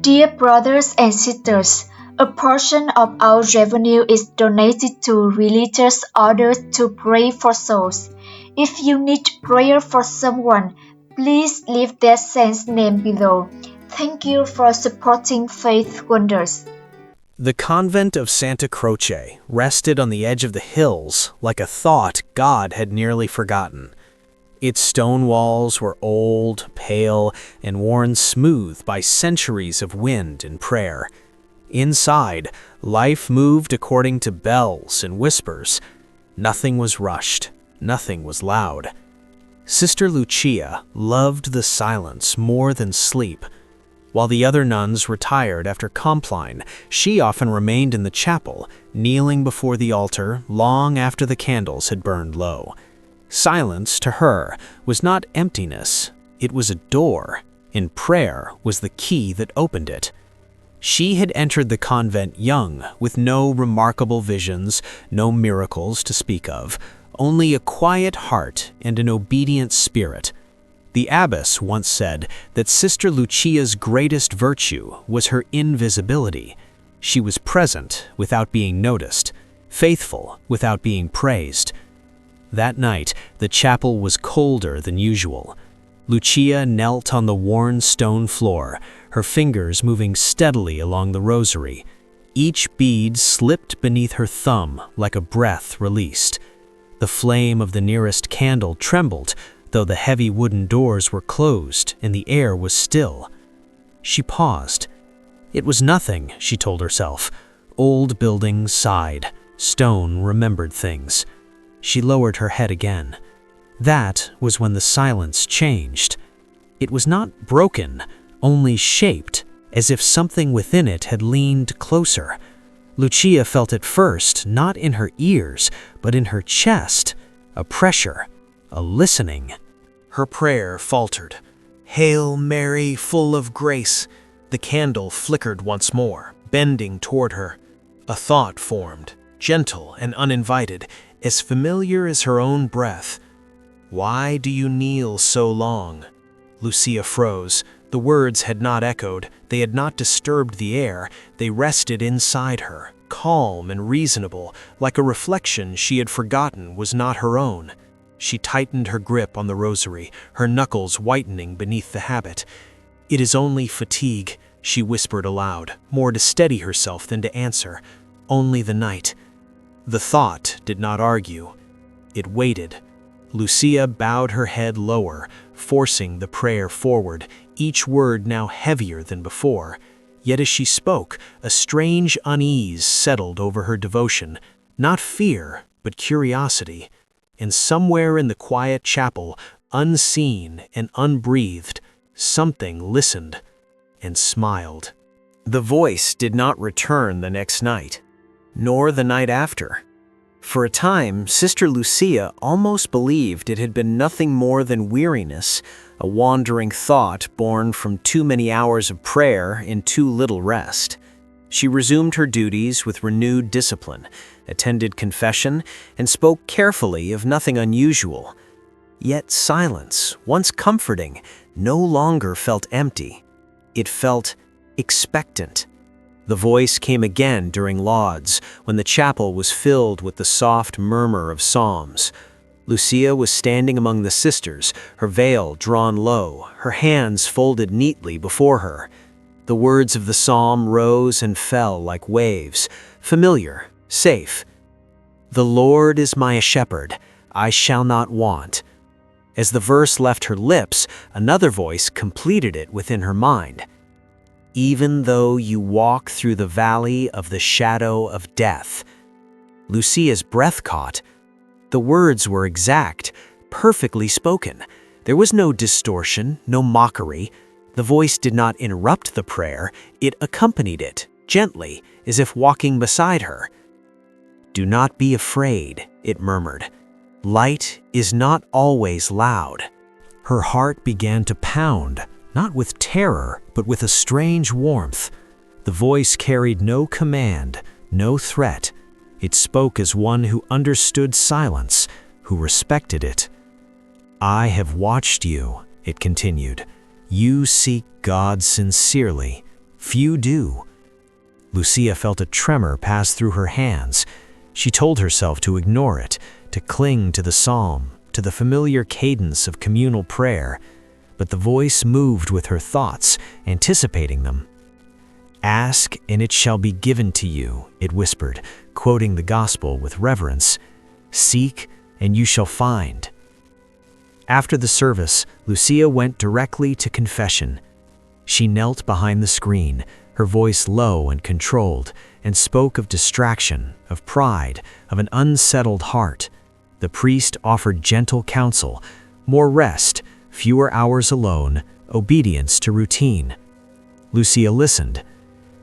Dear brothers and sisters, a portion of our revenue is donated to religious orders to pray for souls. If you need prayer for someone, please leave their saint's name below. Thank you for supporting Faith Wonders. The convent of Santa Croce rested on the edge of the hills like a thought God had nearly forgotten. Its stone walls were old, pale, and worn smooth by centuries of wind and prayer. Inside, life moved according to bells and whispers. Nothing was rushed, nothing was loud. Sister Lucia loved the silence more than sleep. While the other nuns retired after Compline, she often remained in the chapel, kneeling before the altar long after the candles had burned low. Silence, to her, was not emptiness, it was a door, and prayer was the key that opened it. She had entered the convent young, with no remarkable visions, no miracles to speak of, only a quiet heart and an obedient spirit. The abbess once said that Sister Lucia's greatest virtue was her invisibility. She was present without being noticed, faithful without being praised. That night, the chapel was colder than usual. Lucia knelt on the worn stone floor, her fingers moving steadily along the rosary. Each bead slipped beneath her thumb like a breath released. The flame of the nearest candle trembled, though the heavy wooden doors were closed and the air was still. She paused. It was nothing, she told herself. Old buildings sighed, stone remembered things. She lowered her head again. That was when the silence changed. It was not broken, only shaped, as if something within it had leaned closer. Lucia felt it first, not in her ears, but in her chest, a pressure, a listening. Her prayer faltered. "Hail Mary, full of grace." The candle flickered once more, bending toward her. A thought formed, gentle and uninvited, as familiar as her own breath. "Why do you kneel so long?" Lucia froze. The words had not echoed, they had not disturbed the air, they rested inside her, calm and reasonable, like a reflection she had forgotten was not her own. She tightened her grip on the rosary, her knuckles whitening beneath the habit. "It is only fatigue," she whispered aloud, more to steady herself than to answer. "Only the night." The thought did not argue. It waited. Lucia bowed her head lower, forcing the prayer forward, each word now heavier than before. Yet as she spoke, a strange unease settled over her devotion, not fear, but curiosity. And somewhere in the quiet chapel, unseen and unbreathed, something listened and smiled. The voice did not return the next night, nor the night after. For a time, Sister Lucia almost believed it had been nothing more than weariness, a wandering thought born from too many hours of prayer and too little rest. She resumed her duties with renewed discipline, attended confession, and spoke carefully of nothing unusual. Yet silence, once comforting, no longer felt empty. It felt expectant. The voice came again during lauds, when the chapel was filled with the soft murmur of psalms. Lucia was standing among the sisters, her veil drawn low, her hands folded neatly before her. The words of the psalm rose and fell like waves, familiar, safe. "The Lord is my shepherd, I shall not want." As the verse left her lips, another voice completed it within her mind. "Even though you walk through the valley of the shadow of death." Lucia's breath caught. The words were exact, perfectly spoken. There was no distortion, no mockery. The voice did not interrupt the prayer, it accompanied it, gently, as if walking beside her. "Do not be afraid," it murmured. "Light is not always loud." Her heart began to pound, not with terror, but with a strange warmth. The voice carried no command, no threat. It spoke as one who understood silence, who respected it. "I have watched you," it continued. "You seek God sincerely. Few do. Lucia felt a tremor pass through her hands. She told herself to ignore it, to cling to the psalm, to the familiar cadence of communal prayer, but the voice moved with her thoughts, anticipating them. "Ask, and it shall be given to you," it whispered, quoting the gospel with reverence. "Seek, and you shall find." After the service, Lucia went directly to confession. She knelt behind the screen, her voice low and controlled, and spoke of distraction, of pride, of an unsettled heart. The priest offered gentle counsel, more rest, fewer hours alone, obedience to routine. Lucia listened,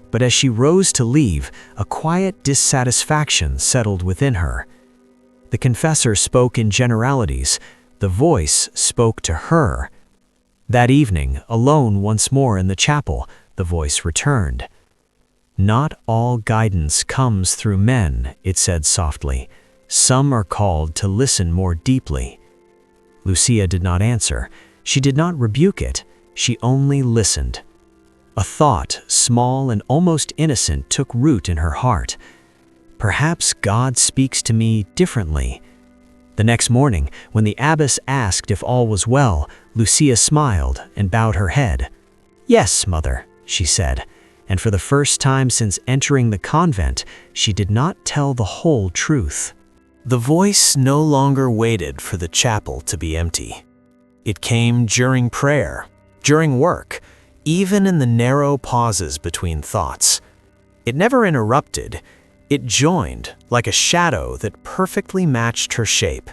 but as she rose to leave, a quiet dissatisfaction settled within her. The confessor spoke in generalities, the voice spoke to her. That evening, alone once more in the chapel, the voice returned. "Not all guidance comes through men," it said softly. "Some are called to listen more deeply." Lucia did not answer. She did not rebuke it. She only listened. A thought, small and almost innocent, took root in her heart. Perhaps God speaks to me differently. The next morning, when the abbess asked if all was well, Lucia smiled and bowed her head. "Yes, mother," she said, and for the first time since entering the convent, she did not tell the whole truth. The voice no longer waited for the chapel to be empty. It came during prayer, during work, even in the narrow pauses between thoughts. It never interrupted. It joined, like a shadow that perfectly matched her shape.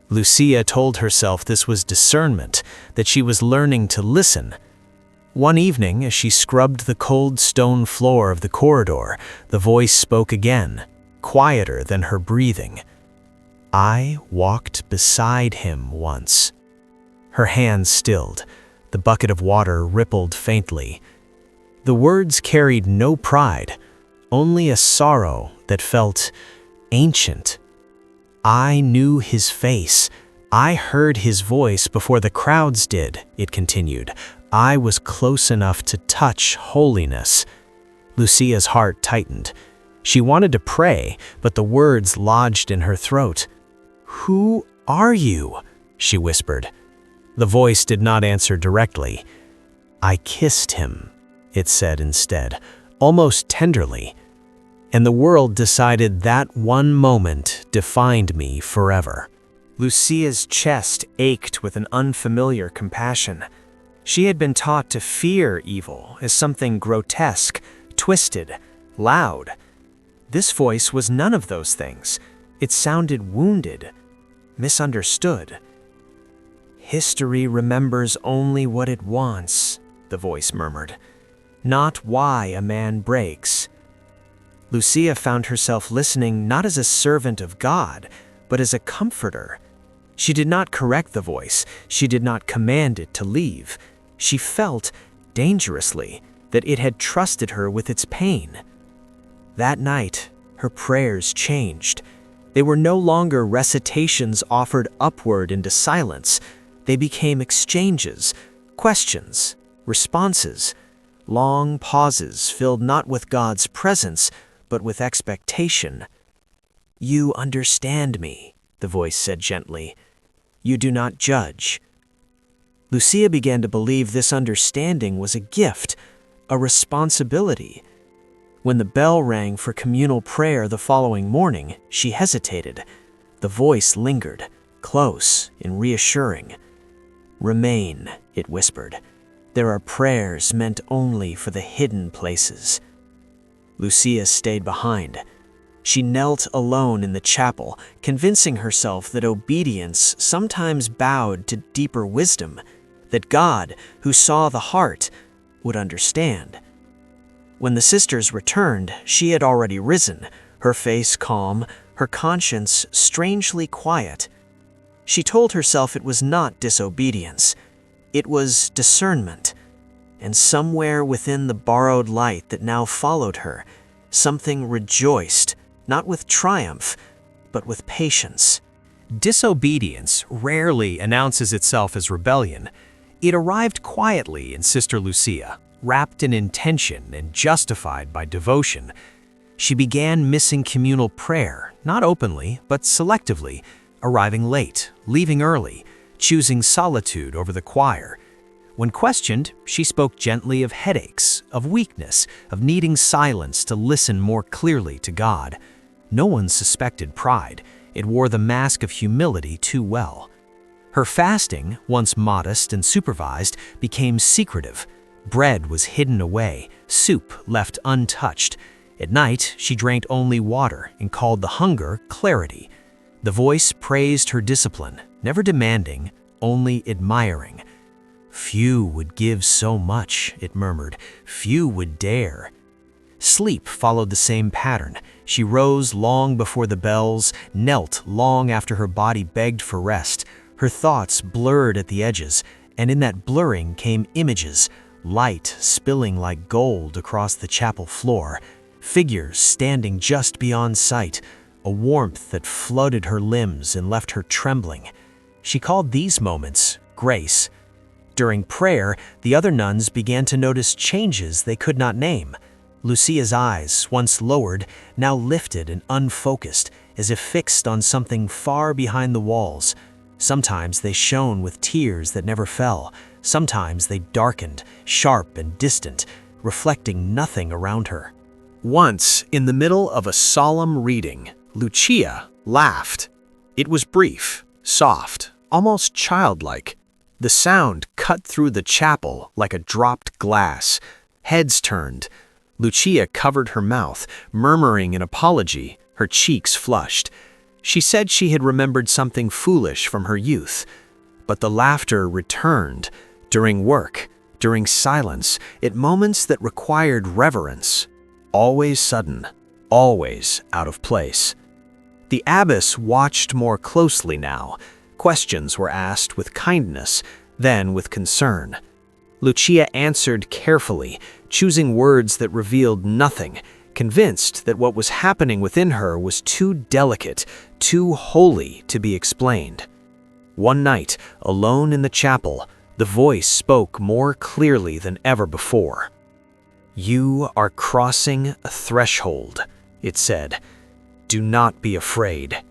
Lucia told herself this was discernment, that she was learning to listen. One evening, as she scrubbed the cold stone floor of the corridor, the voice spoke again, quieter than her breathing. "I walked beside him once." Her hands stilled. The bucket of water rippled faintly. The words carried no pride, only a sorrow that felt ancient. "I knew his face. I heard his voice before the crowds did," it continued. "I was close enough to touch holiness." Lucia's heart tightened. She wanted to pray, but the words lodged in her throat. "Who are you?" she whispered. The voice did not answer directly. "I kissed him," it said instead, almost tenderly. And the world decided that one moment defined me forever. Lucia's chest ached with an unfamiliar compassion. She had been taught to fear evil as something grotesque, twisted, loud. This voice was none of those things. It sounded wounded, misunderstood. "History remembers only what it wants," the voice murmured, "not why a man breaks." Lucia found herself listening not as a servant of God, but as a comforter. She did not correct the voice. She did not command it to leave. She felt, dangerously, that it had trusted her with its pain. That night, her prayers changed. They were no longer recitations offered upward into silence. They became exchanges, questions, responses, long pauses filled not with God's presence, but with expectation. "You understand me," the voice said gently. "You do not judge." Lucia began to believe this understanding was a gift, a responsibility. When the bell rang for communal prayer the following morning, she hesitated. The voice lingered, close and reassuring. "Remain," it whispered. "There are prayers meant only for the hidden places." Lucia stayed behind. She knelt alone in the chapel, convincing herself that obedience sometimes bowed to deeper wisdom, that God, who saw the heart, would understand. When the sisters returned, she had already risen, her face calm, her conscience strangely quiet. She told herself it was not disobedience. It was discernment. And somewhere within the borrowed light that now followed her, something rejoiced, not with triumph, but with patience. Disobedience rarely announces itself as rebellion. It arrived quietly in Sister Lucia, wrapped in intention and justified by devotion. She began missing communal prayer, not openly, but selectively, arriving late, leaving early, choosing solitude over the choir. When questioned, she spoke gently of headaches, of weakness, of needing silence to listen more clearly to God. No one suspected pride. It wore the mask of humility too well. Her fasting, once modest and supervised, became secretive. Bread was hidden away, soup left untouched. At night, she drank only water and called the hunger clarity. The voice praised her discipline, never demanding, only admiring. "Few would give so much," it murmured. "Few would dare." Sleep followed the same pattern. She rose long before the bells, knelt long after her body begged for rest. Her thoughts blurred at the edges, and in that blurring came images, light spilling like gold across the chapel floor, figures standing just beyond sight, a warmth that flooded her limbs and left her trembling. She called these moments grace. During prayer, the other nuns began to notice changes they could not name. Lucia's eyes, once lowered, now lifted and unfocused, as if fixed on something far behind the walls. Sometimes they shone with tears that never fell. Sometimes they darkened, sharp and distant, reflecting nothing around her. Once, in the middle of a solemn reading, Lucia laughed. It was brief, soft, almost childlike. The sound cut through the chapel like a dropped glass. Heads turned. Lucia covered her mouth, murmuring an apology, her cheeks flushed. She said she had remembered something foolish from her youth. But the laughter returned, during work, during silence, at moments that required reverence. Always sudden, always out of place. The abbess watched more closely now. Questions were asked with kindness, then with concern. Lucia answered carefully, choosing words that revealed nothing, convinced that what was happening within her was too delicate, too holy to be explained. One night, alone in the chapel, the voice spoke more clearly than ever before. "You are crossing a threshold," it said. "Do not be afraid."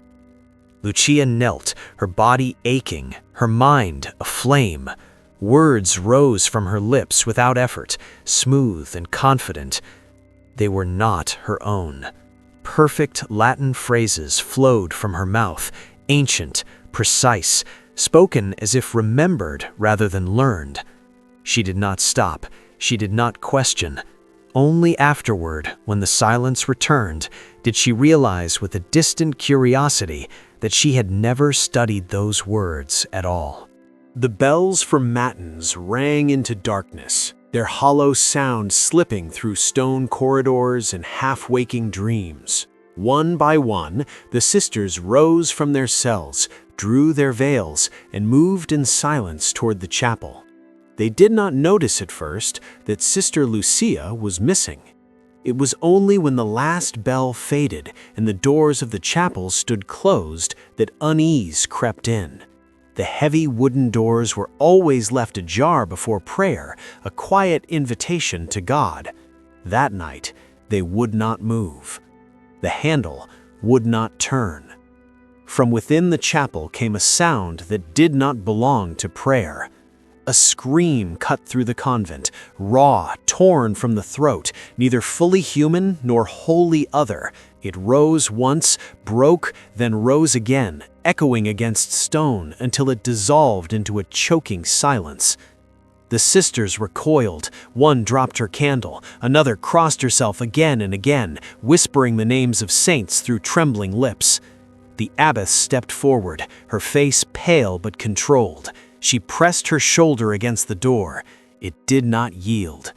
Lucia knelt, her body aching, her mind aflame. Words rose from her lips without effort, smooth and confident. They were not her own. Perfect Latin phrases flowed from her mouth, ancient, precise, spoken as if remembered rather than learned. She did not stop. She did not question. Only afterward, when the silence returned, did she realize with a distant curiosity that she had never studied those words at all. The bells for matins rang into darkness, their hollow sound slipping through stone corridors and half-waking dreams. One by one, the sisters rose from their cells, drew their veils, and moved in silence toward the chapel. They did not notice at first that Sister Lucia was missing. It was only when the last bell faded and the doors of the chapel stood closed that unease crept in. The heavy wooden doors were always left ajar before prayer, a quiet invitation to God. That night, they would not move. The handle would not turn. From within the chapel came a sound that did not belong to prayer. A scream cut through the convent, raw, torn from the throat, neither fully human nor wholly other. It rose once, broke, then rose again, echoing against stone until it dissolved into a choking silence. The sisters recoiled. One dropped her candle. Another crossed herself again and again, whispering the names of saints through trembling lips. The abbess stepped forward, her face pale but controlled. She pressed her shoulder against the door. It did not yield.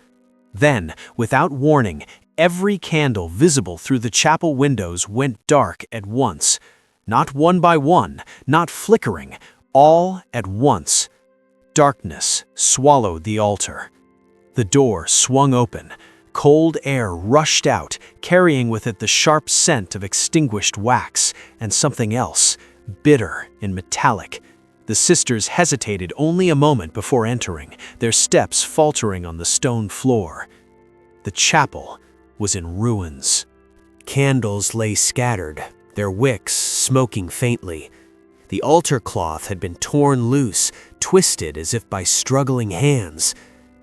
Then, without warning, every candle visible through the chapel windows went dark at once. Not one by one, not flickering, all at once. Darkness swallowed the altar. The door swung open. Cold air rushed out, carrying with it the sharp scent of extinguished wax and something else, bitter and metallic. The The sisters hesitated only a moment before entering, their steps faltering on the stone floor. The chapel was in ruins. Candles lay scattered, their wicks smoking faintly. The altar cloth had been torn loose, twisted as if by struggling hands.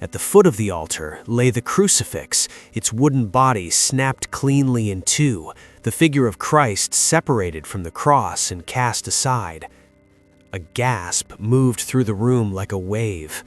At the foot of the altar lay the crucifix, its wooden body snapped cleanly in two, the figure of Christ separated from the cross and cast aside. A gasp moved through the room like a wave.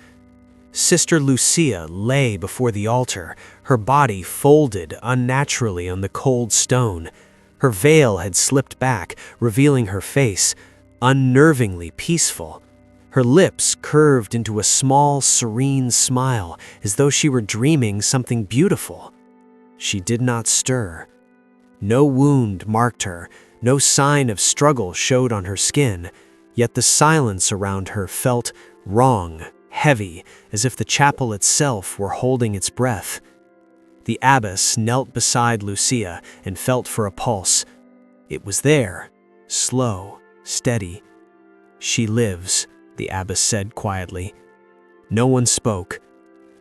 Sister Lucia lay before the altar, her body folded unnaturally on the cold stone. Her veil had slipped back, revealing her face, unnervingly peaceful. Her lips curved into a small, serene smile, as though she were dreaming something beautiful. She did not stir. No wound marked her, no sign of struggle showed on her skin, yet the silence around her felt wrong, heavy, as if the chapel itself were holding its breath. The abbess knelt beside Lucia and felt for a pulse. It was there, slow, steady. "She lives," the abbess said quietly. No one spoke.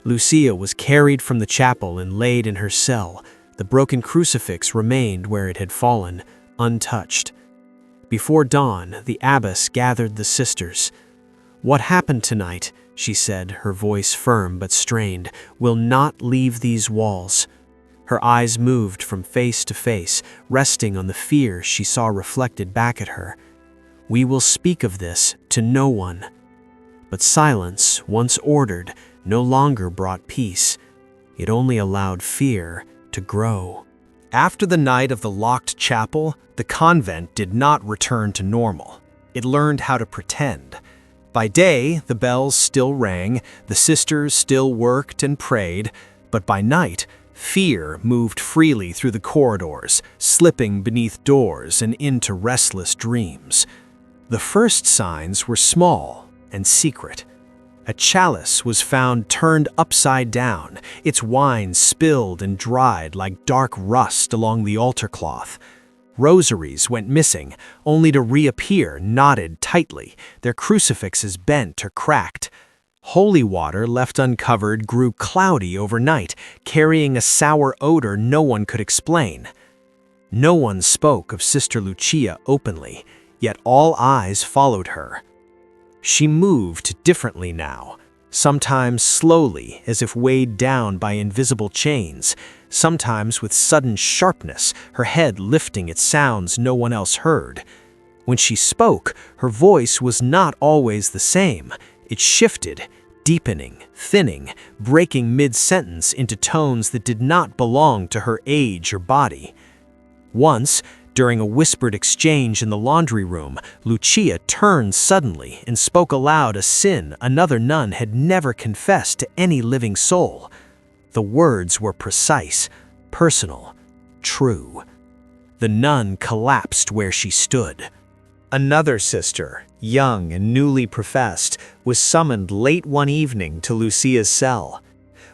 Lucia was carried from the chapel and laid in her cell. The broken crucifix remained where it had fallen, untouched. Before dawn, the abbess gathered the sisters. "What happened tonight," she said, her voice firm but strained, "will not leave these walls." Her eyes moved from face to face, resting on the fear she saw reflected back at her. "We will speak of this to no one." But silence, once ordered, no longer brought peace. It only allowed fear to grow. After the night of the locked chapel, the convent did not return to normal. It learned how to pretend. By day, the bells still rang, the sisters still worked and prayed, but by night, fear moved freely through the corridors, slipping beneath doors and into restless dreams. The first signs were small and secret. A chalice was found turned upside down, its wine spilled and dried like dark rust along the altar cloth. Rosaries went missing, only to reappear knotted tightly, their crucifixes bent or cracked. Holy water left uncovered grew cloudy overnight, carrying a sour odor no one could explain. No one spoke of Sister Lucia openly, yet all eyes followed her. She moved differently now, sometimes slowly as if weighed down by invisible chains, sometimes with sudden sharpness, her head lifting at sounds no one else heard. When she spoke, her voice was not always the same. It shifted, deepening, thinning, breaking mid-sentence into tones that did not belong to her age or body. Once, during a whispered exchange in the laundry room, Lucia turned suddenly and spoke aloud a sin another nun had never confessed to any living soul. The words were precise, personal, true. The nun collapsed where she stood. Another sister, young and newly professed, was summoned late one evening to Lucia's cell.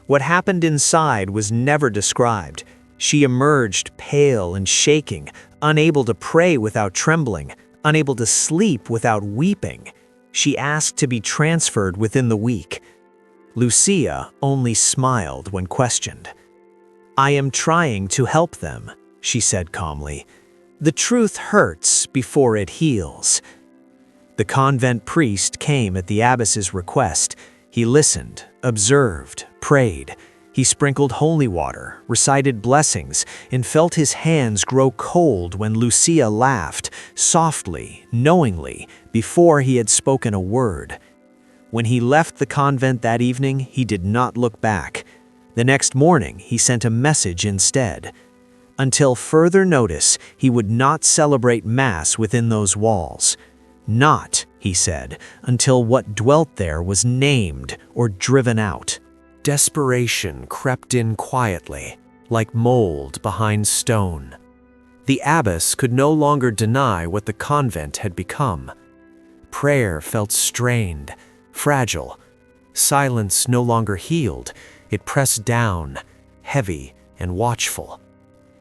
What happened inside was never described. She emerged pale and shaking, unable to pray without trembling, unable to sleep without weeping. She asked to be transferred within the week. Lucia only smiled when questioned. "I am trying to help them," she said calmly. "The truth hurts before it heals." The convent priest came at the abbess's request. He listened, observed, prayed. He sprinkled holy water, recited blessings, and felt his hands grow cold when Lucia laughed, softly, knowingly, before he had spoken a word. When he left the convent that evening, he did not look back. The next morning, he sent a message instead. Until further notice, he would not celebrate Mass within those walls. Not, he said, until what dwelt there was named or driven out. Desperation crept in quietly, like mold behind stone. The abbess could no longer deny what the convent had become. Prayer felt strained, fragile. Silence no longer healed. It pressed down, heavy and watchful.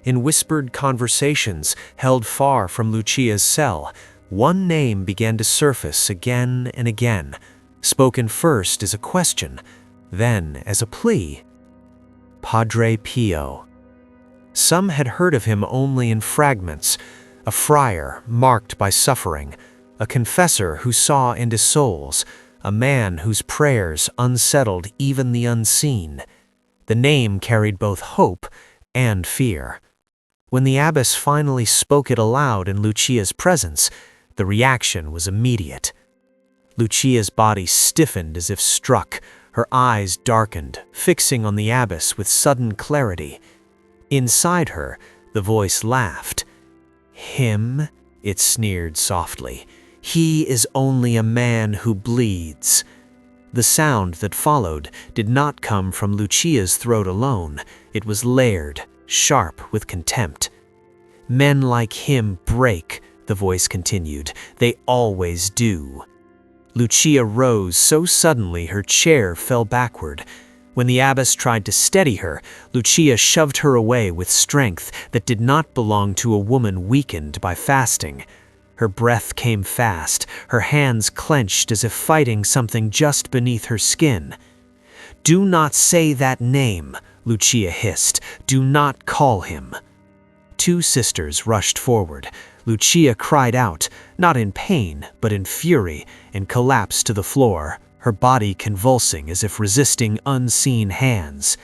In whispered conversations held far from Lucia's cell, one name began to surface again and again, spoken first as a question, then as a plea. Padre Pio. Some had heard of him only in fragments, a friar marked by suffering, a confessor who saw into souls, a man whose prayers unsettled even the unseen. The name carried both hope and fear. When the abbess finally spoke it aloud in Lucia's presence, the reaction was immediate. Lucia's body stiffened as if struck, her eyes darkened, fixing on the abbess with sudden clarity. Inside her, the voice laughed. "Him?" it sneered softly. "He is only a man who bleeds." The sound that followed did not come from Lucia's throat alone. It was layered, sharp with contempt. "Men like him break," the voice continued. "They always do." Lucia rose so suddenly her chair fell backward. When the abbess tried to steady her, Lucia shoved her away with strength that did not belong to a woman weakened by fasting. Her breath came fast, her hands clenched as if fighting something just beneath her skin. "Do not say that name," Lucia hissed. "Do not call him." Two sisters rushed forward. Lucia cried out, not in pain, but in fury, and collapsed to the floor, her body convulsing as if resisting unseen hands.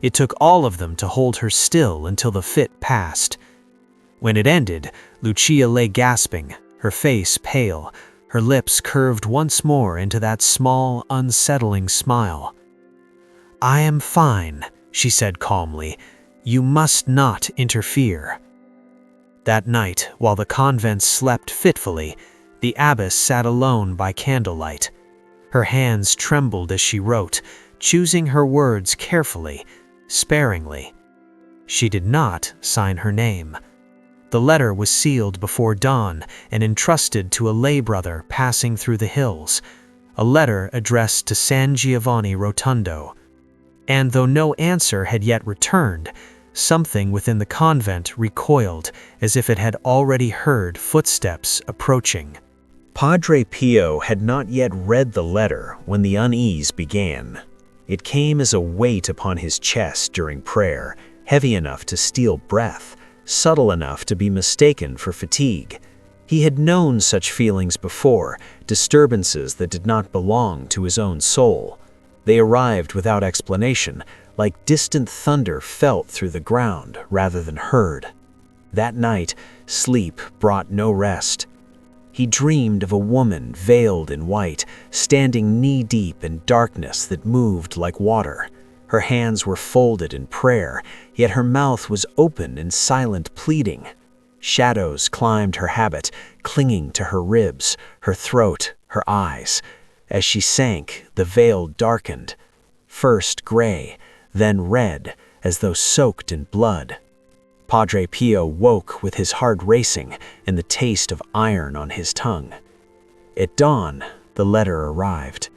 It took all of them to hold her still until the fit passed. When it ended, Lucia lay gasping, her face pale, her lips curved once more into that small, unsettling smile. "I am fine," she said calmly. "You must not interfere." That night, while the convent slept fitfully, the abbess sat alone by candlelight. Her hands trembled as she wrote, choosing her words carefully, sparingly. She did not sign her name. The letter was sealed before dawn and entrusted to a lay brother passing through the hills, a letter addressed to San Giovanni Rotondo. And though no answer had yet returned, something within the convent recoiled as if it had already heard footsteps approaching. Padre Pio had not yet read the letter when the unease began. It came as a weight upon his chest during prayer, heavy enough to steal breath, subtle enough to be mistaken for fatigue. He had known such feelings before, disturbances that did not belong to his own soul. They arrived without explanation, like distant thunder felt through the ground rather than heard. That night, sleep brought no rest. He dreamed of a woman veiled in white, standing knee-deep in darkness that moved like water. Her hands were folded in prayer, yet her mouth was open in silent pleading. Shadows climbed her habit, clinging to her ribs, her throat, her eyes. As she sank, the veil darkened, first gray, then red, as though soaked in blood. Padre Pio woke with his heart racing and the taste of iron on his tongue. At dawn, the letter arrived.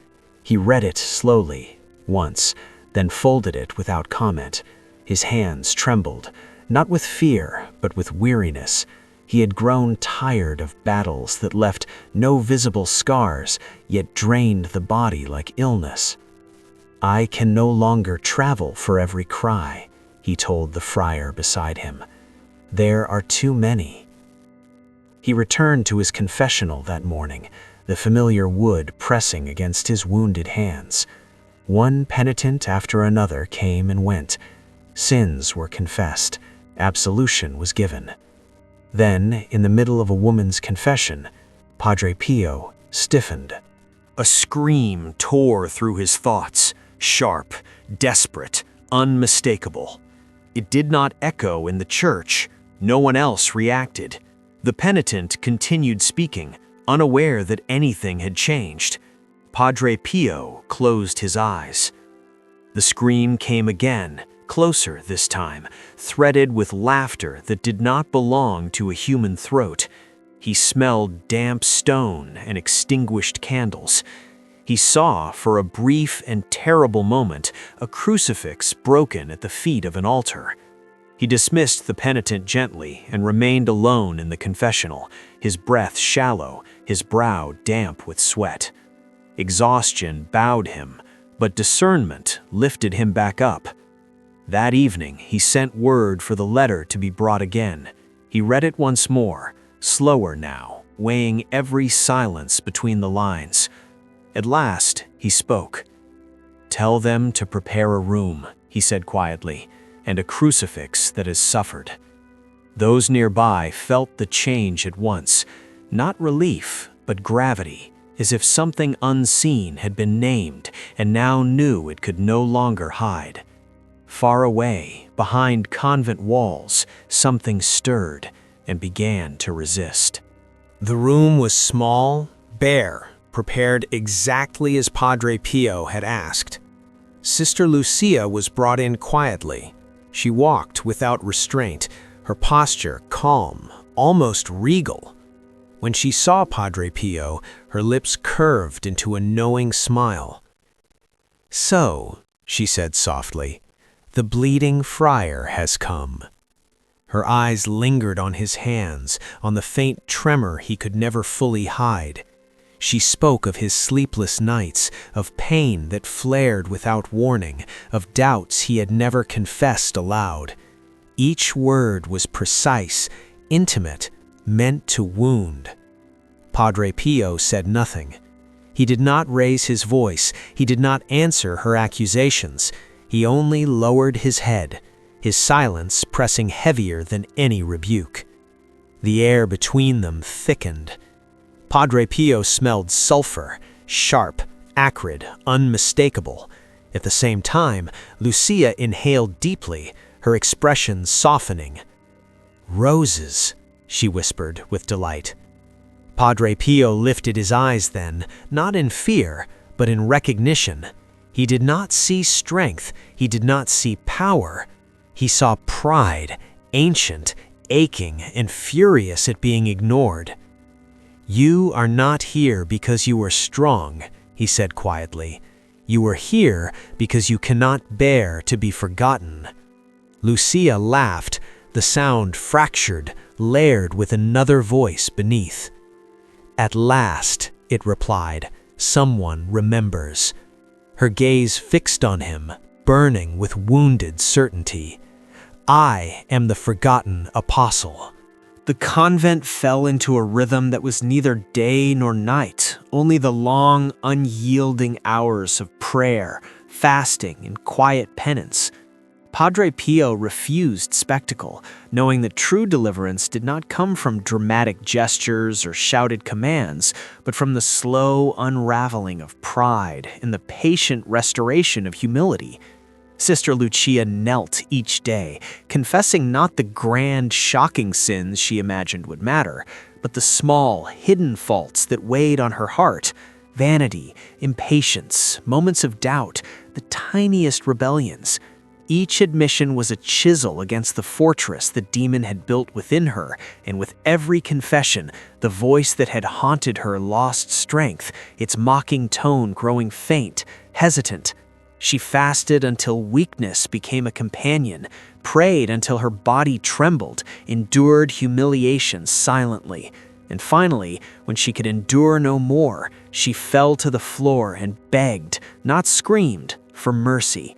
He read it slowly, once, then folded it without comment. His hands trembled, not with fear, but with weariness. He had grown tired of battles that left no visible scars, yet drained the body like illness. "I can no longer travel for every cry," he told the friar beside him. "There are too many." He returned to his confessional that morning, the familiar wood pressing against his wounded hands. One penitent after another came and went. Sins were confessed. Absolution was given. Then, in the middle of a woman's confession, Padre Pio stiffened. A scream tore through his thoughts, sharp, desperate, unmistakable. It did not echo in the church. No one else reacted. The penitent continued speaking, unaware that anything had changed. Padre Pio closed his eyes. The scream came again, closer this time, threaded with laughter that did not belong to a human throat. He smelled damp stone and extinguished candles. He saw, for a brief and terrible moment, a crucifix broken at the feet of an altar. He dismissed the penitent gently and remained alone in the confessional, his breath shallow, his brow damp with sweat. Exhaustion bowed him, but discernment lifted him back up. That evening, he sent word for the letter to be brought again. He read it once more, slower now, weighing every silence between the lines. At last, he spoke. "Tell them to prepare a room," he said quietly, "and a crucifix that has suffered." Those nearby felt the change at once, not relief, but gravity, as if something unseen had been named and now knew it could no longer hide. Far away, behind convent walls, something stirred and began to resist. The room was small, bare, prepared exactly as Padre Pio had asked. Sister Lucia was brought in quietly. She walked without restraint, her posture calm, almost regal. When she saw Padre Pio, her lips curved into a knowing smile. "So," she said softly, "the bleeding friar has come." Her eyes lingered on his hands, on the faint tremor he could never fully hide. She spoke of his sleepless nights, of pain that flared without warning, of doubts he had never confessed aloud. Each word was precise, intimate, meant to wound. Padre Pio said nothing. He did not raise his voice, he did not answer her accusations. He only lowered his head, his silence pressing heavier than any rebuke. The air between them thickened. Padre Pio smelled sulfur, sharp, acrid, unmistakable. At the same time, Lucia inhaled deeply, her expression softening. "Roses," she whispered with delight. Padre Pio lifted his eyes then, not in fear, but in recognition. He did not see strength, he did not see power. He saw pride, ancient, aching, and furious at being ignored. "You are not here because you are strong," he said quietly. "You are here because you cannot bear to be forgotten." Lucia laughed, the sound fractured, layered with another voice beneath. "At last," it replied, "someone remembers." Her gaze fixed on him, burning with wounded certainty. "I am the forgotten apostle." The convent fell into a rhythm that was neither day nor night, only the long, unyielding hours of prayer, fasting, and quiet penance. Padre Pio refused spectacle, knowing that true deliverance did not come from dramatic gestures or shouted commands, but from the slow unraveling of pride and the patient restoration of humility. Sister Lucia knelt each day, confessing not the grand, shocking sins she imagined would matter, but the small, hidden faults that weighed on her heart: vanity, impatience, moments of doubt, the tiniest rebellions. Each admission was a chisel against the fortress the demon had built within her, and with every confession, the voice that had haunted her lost strength, its mocking tone growing faint, hesitant. She fasted until weakness became a companion, prayed until her body trembled, endured humiliation silently. And finally, when she could endure no more, she fell to the floor and begged, not screamed, for mercy.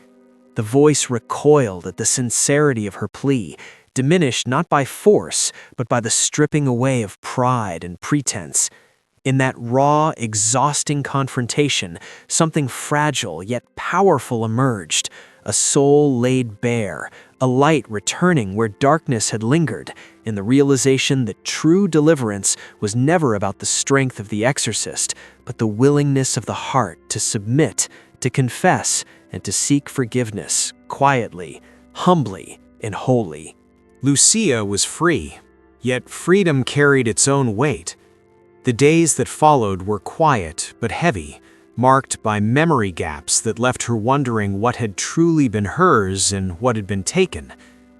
The voice recoiled at the sincerity of her plea, diminished not by force, but by the stripping away of pride and pretense. In that raw, exhausting confrontation, something fragile yet powerful emerged, a soul laid bare, a light returning where darkness had lingered, in the realization that true deliverance was never about the strength of the exorcist, but the willingness of the heart to submit, to confess, and to seek forgiveness, quietly, humbly, and wholly. Lucia was free, yet freedom carried its own weight. The days that followed were quiet but heavy, marked by memory gaps that left her wondering what had truly been hers and what had been taken.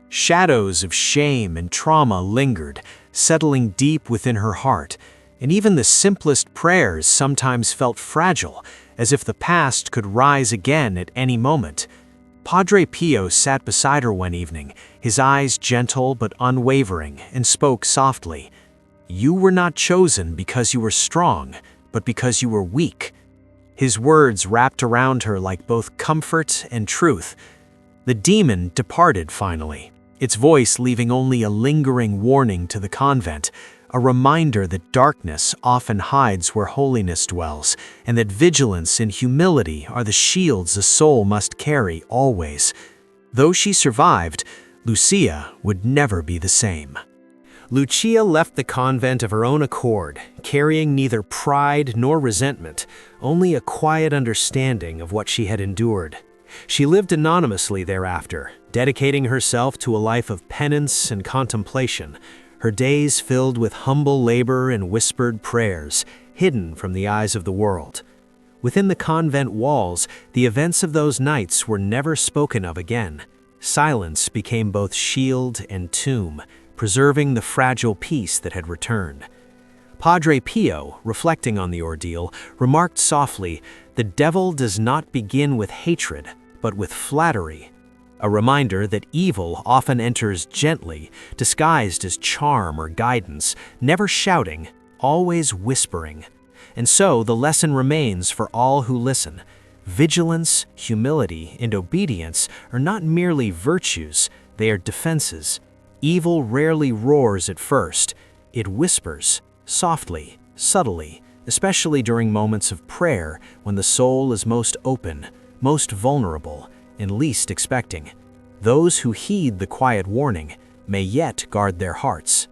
Shadows of shame and trauma lingered, settling deep within her heart, and even the simplest prayers sometimes felt fragile, as if the past could rise again at any moment. Padre Pio sat beside her one evening, his eyes gentle but unwavering, and spoke softly. "You were not chosen because you were strong, but because you were weak." His words wrapped around her like both comfort and truth. The demon departed finally, its voice leaving only a lingering warning to the convent, a reminder that darkness often hides where holiness dwells, and that vigilance and humility are the shields a soul must carry always. Though she survived, Lucia would never be the same. Lucia left the convent of her own accord, carrying neither pride nor resentment, only a quiet understanding of what she had endured. She lived anonymously thereafter, dedicating herself to a life of penance and contemplation, her days filled with humble labor and whispered prayers, hidden from the eyes of the world. Within the convent walls, the events of those nights were never spoken of again. Silence became both shield and tomb, preserving the fragile peace that had returned. Padre Pio, reflecting on the ordeal, remarked softly, "The devil does not begin with hatred, but with flattery." A reminder that evil often enters gently, disguised as charm or guidance, never shouting, always whispering. And so the lesson remains for all who listen. Vigilance, humility, and obedience are not merely virtues, they are defenses. Evil rarely roars at first. It whispers, softly, subtly, especially during moments of prayer when the soul is most open, most vulnerable, and least expecting. Those who heed the quiet warning may yet guard their hearts.